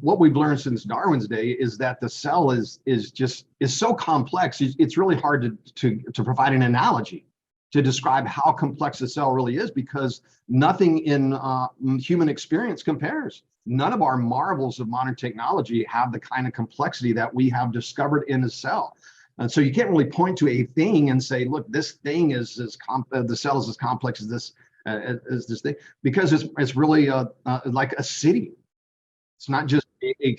what we've learned since Darwin's day is that the cell is so complex. It's really hard to provide an analogy to describe how complex the cell really is, because nothing in human experience compares. None of our marvels of modern technology have the kind of complexity that we have discovered in a cell. And so you can't really point to a thing and say, look, this thing is the cell is as complex as this thing, because it's really like a city. It's not just a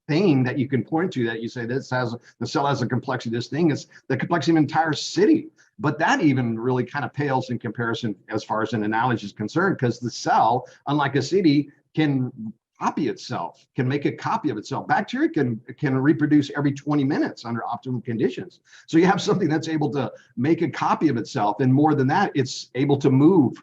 thing that you can point to that you say the cell has a complexity. This thing is the complexity of an entire city. But that even really kind of pales in comparison as far as an analogy is concerned, because the cell, unlike a city, can copy itself, can make a copy of itself. Bacteria can reproduce every 20 minutes under optimum conditions. So you have something that's able to make a copy of itself, and more than that, it's able to move.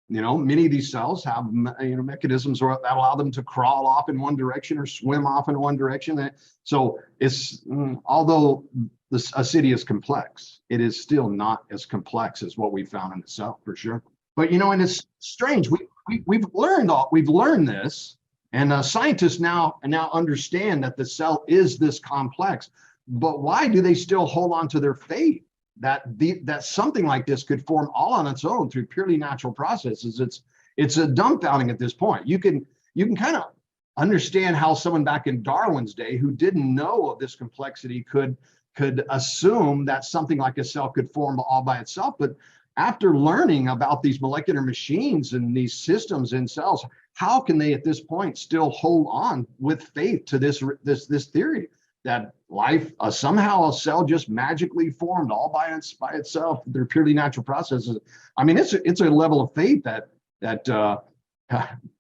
Many of these cells have mechanisms that allow them to crawl off in one direction or swim off in one direction. So it's although a city is complex, it is still not as complex as what we found in the cell, for sure. But and it's strange. We've learned this, and scientists now understand that the cell is this complex. But why do they still hold on to their faith that something like this could form all on its own through purely natural processes? It's a dumbfounding at this point. You can kind of understand how someone back in Darwin's day, who didn't know of this complexity, could assume that something like a cell could form all by itself. But after learning about these molecular machines and these systems in cells, how can they at this point still hold on with faith to this theory that life, somehow a cell just magically formed all by itself through purely natural processes? I mean, it's a level of faith that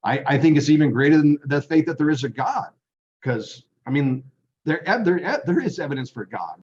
I think is even greater than the faith that there is a God, because I mean there is evidence for God.